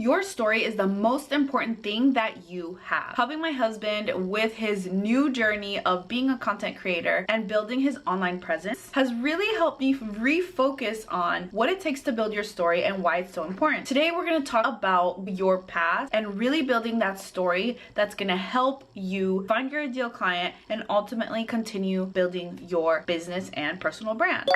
Your story is the most important thing that you have. Helping my husband with his new journey of being a content creator and building his online presence has really helped me refocus on what it takes to build your story and why it's so important. Today, we're going to talk about your past and really building that story that's going to help you find your ideal client and ultimately continue building your business and personal brand.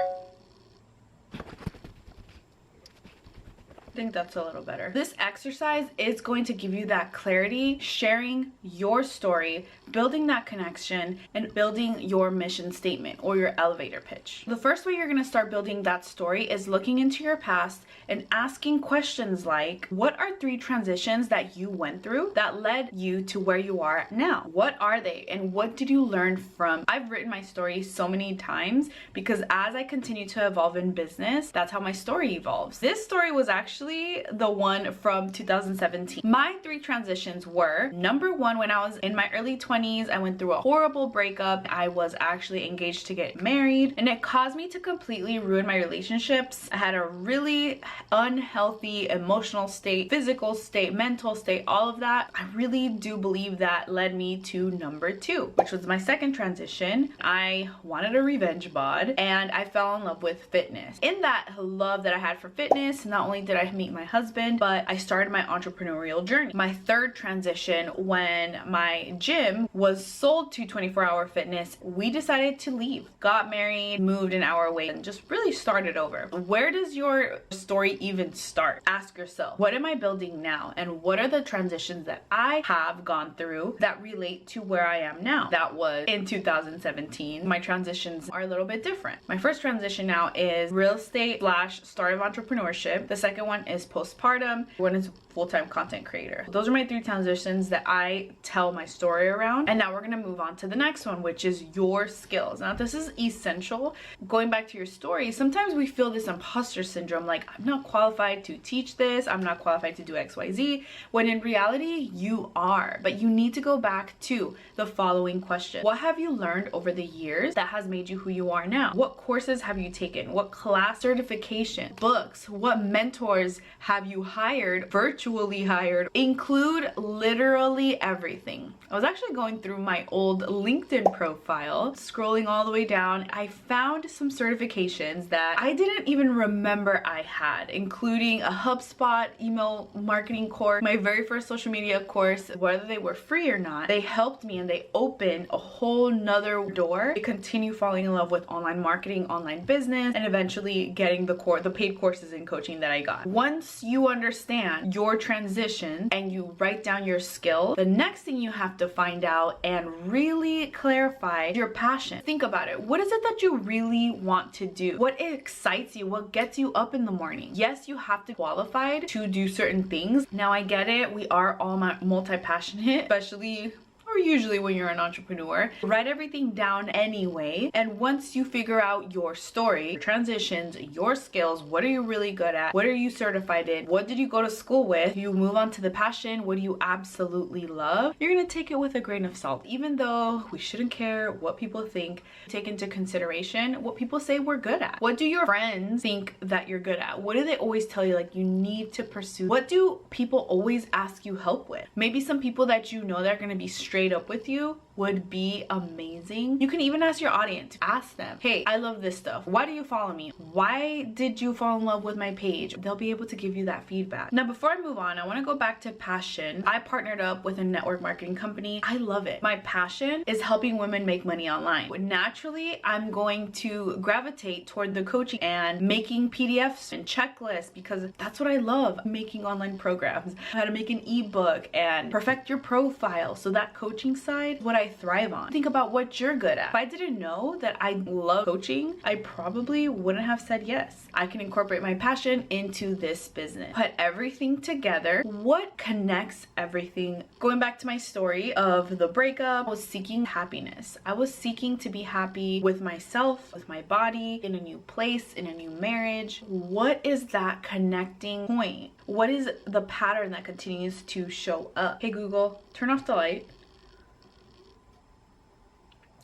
I think that's a little better. This exercise is going to give you that clarity, sharing your story, building that connection, and building your mission statement or your elevator pitch. The first way you're going to start building that story is looking into your past and asking questions like, what are 3 transitions that you went through that led you to where you are now? What are they and what did you learn from? I've written my story so many times because as I continue to evolve in business, that's how my story evolves. This story was actually the one from 2017. My 3 transitions were, number 1, when I was in my early 20s, I went through a horrible breakup. I was actually engaged to get married and it caused me to completely ruin my relationships. I had a really unhealthy emotional state, physical state, mental state, all of that. I really do believe that led me to number 2, which was my second transition. I wanted a revenge bod and I fell in love with fitness. In that love that I had for fitness, not only did I meet my husband, but I started my entrepreneurial journey. My third transition, when my gym was sold to 24 Hour Fitness, we decided to leave, got married, moved an hour away, and just really started over. Where does your story even start? Ask yourself, what am I building now? And what are the transitions that I have gone through that relate to where I am now? That was in 2017. My transitions are a little bit different. My first transition now is real estate / start of entrepreneurship. The second one is postpartum. One is full-time content creator. Those are my 3 transitions that I tell my story around. And now we're gonna move on to the next one, which is your skills. Now this is essential. Going back to your story, sometimes we feel this imposter syndrome, like I'm not qualified to teach this, I'm not qualified to do XYZ, when in reality you are. But you need to go back to the following question. What have you learned over the years that has made you who you are now? What courses have you taken? What class certification, books, what mentors have you hired, virtually hired? Include literally everything. I was actually going through my old LinkedIn profile, scrolling all the way down. I found some certifications that I didn't even remember I had, including a HubSpot email marketing course, my very first social media course. Whether they were free or not, they helped me and they opened a whole nother door to continue falling in love with online marketing, online business, and eventually getting the paid courses and coaching that I got. Once you understand your transition and you write down your skill, the next thing you have to find out and really clarify your passion. Think about it. What is it that you really want to do? What excites you? What gets you up in the morning? Yes, you have to be qualified to do certain things. Now I get it. We are all multi-passionate, especially or usually when you're an entrepreneur. Write everything down anyway, and once you figure out your story, your transitions, your skills, what are you really good at, what are you certified in, what did you go to school with, you move on to the passion, what do you absolutely love, you're gonna take it with a grain of salt. Even though we shouldn't care what people think, take into consideration what people say we're good at. What do your friends think that you're good at? What do they always tell you like you need to pursue? What do people always ask you help with? Maybe some people that you know that are gonna be straight up with you would be amazing. You can even ask your audience. Ask them, hey, I love this stuff. Why do you follow me? Why did you fall in love with my page? They'll be able to give you that feedback. Now, before I move on, I want to go back to passion. I partnered up with a network marketing company. I love it. My passion is helping women make money online. Naturally, I'm going to gravitate toward the coaching and making PDFs and checklists because that's what I love. Making online programs, how to make an ebook and perfect your profile. So that coaching side, what I thrive on. Think about what you're good at. If I didn't know that I love coaching, I probably wouldn't have said yes. I can incorporate my passion into this business. Put everything together. What connects everything? Going back to my story of the breakup, I was seeking happiness. I was seeking to be happy with myself, with my body, in a new place, in a new marriage. What is that connecting point? What is the pattern that continues to show up? Hey Google, turn off the light.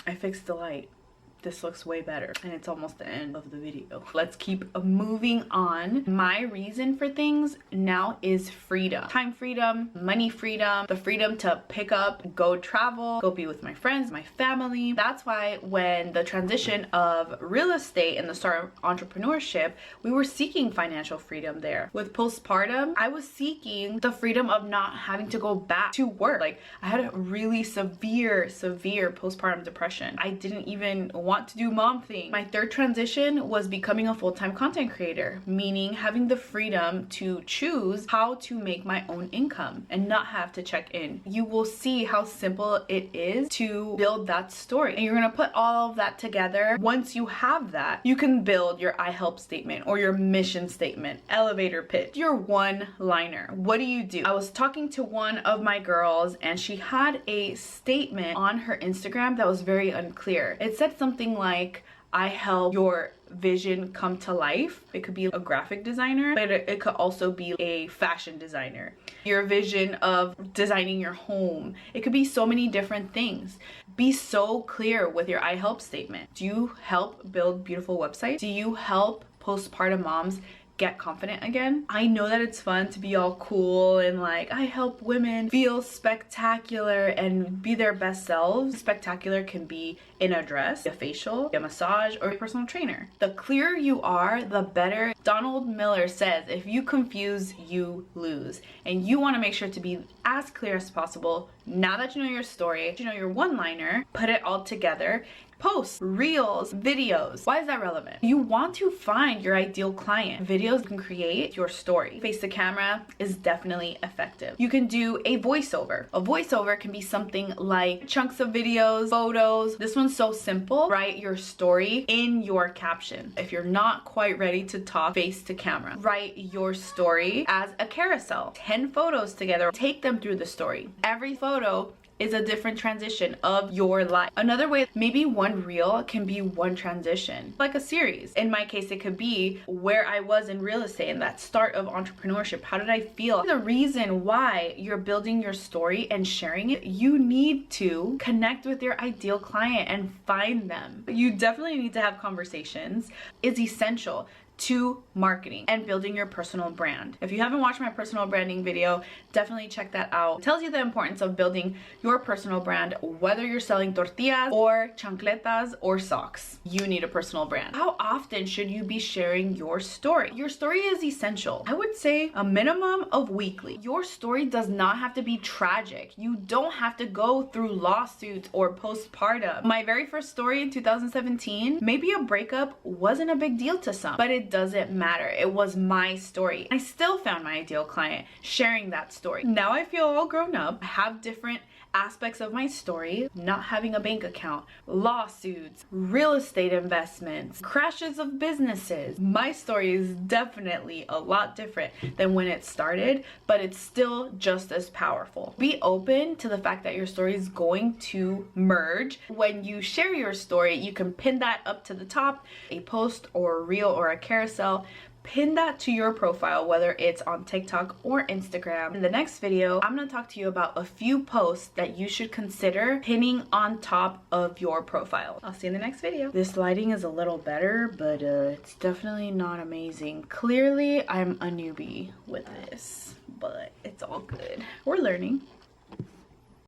I fixed the light. this looks way better, and it's almost the end of the video. Let's keep moving on. My reason for things now is freedom. Time freedom, money freedom, the freedom to pick up, go travel, go be with my friends, my family. That's why when the transition of real estate and the start of entrepreneurship, we were seeking financial freedom there. With postpartum, I was seeking the freedom of not having to go back to work. Like, I had a really severe postpartum depression. I didn't even want to do mom thing. My third transition was becoming a full-time content creator, meaning having the freedom to choose how to make my own income and not have to check in. You will see how simple it is to build that story, and you're gonna put all of that together. Once you have that, you can build your I help statement or your mission statement, elevator pitch, your one-liner. What do? I was talking to one of my girls, and she had a statement on her Instagram that was very unclear. It said something like, I help your vision come to life. It could be a graphic designer, but it could also be a fashion designer. Your vision of designing your home. It could be so many different things. Be so clear with your I help statement. Do you help build beautiful websites? Do you help postpartum moms get confident again? I know that it's fun to be all cool and like, I help women feel spectacular and be their best selves. Spectacular can be in a dress, a facial, a massage, or a personal trainer. The clearer you are, the better. Donald Miller says, if you confuse, you lose. And you want to make sure to be as clear as possible. Now that you know your story, you know your one-liner, put it all together. Posts, reels, videos. Why is that relevant? You want to find your ideal client. Videos can create your story. Face to camera is definitely effective. You can do a voiceover. A voiceover can be something like chunks of videos, photos. This one's so simple. Write your story in your caption. If you're not quite ready to talk face to camera, write your story as a carousel. 10 photos together. Take them through the story. Every photo is a different transition of your life. Another way, maybe one reel can be one transition, like a series. In my case, it could be where I was in real estate and that start of entrepreneurship. How did I feel? The reason why you're building your story and sharing it, you need to connect with your ideal client and find them. You definitely need to have conversations. It's essential to marketing and building your personal brand. If you haven't watched my personal branding video, definitely check that out. It tells you the importance of building your personal brand, whether you're selling tortillas or chancletas or socks. You need a personal brand. How often should you be sharing your story? Your story is essential. I would say a minimum of weekly. Your story does not have to be tragic. You don't have to go through lawsuits or postpartum. My very first story in 2017, maybe a breakup wasn't a big deal to some, but it doesn't matter. It was my story. I still found my ideal client sharing that story. Now I feel all grown up. I have different aspects of my story, not having a bank account, lawsuits, real estate investments, crashes of businesses. My story is definitely a lot different than when it started, but it's still just as powerful. Be open to the fact that your story is going to merge. When you share your story, you can pin that up to the top, a post or a reel or a carousel. Pin that to your profile, whether it's on TikTok or Instagram. In the next video, I'm going to talk to you about a few posts that you should consider pinning on top of your profile. I'll see you in the next video. This lighting is a little better, but it's definitely not amazing. Clearly, I'm a newbie with this, but it's all good. We're learning.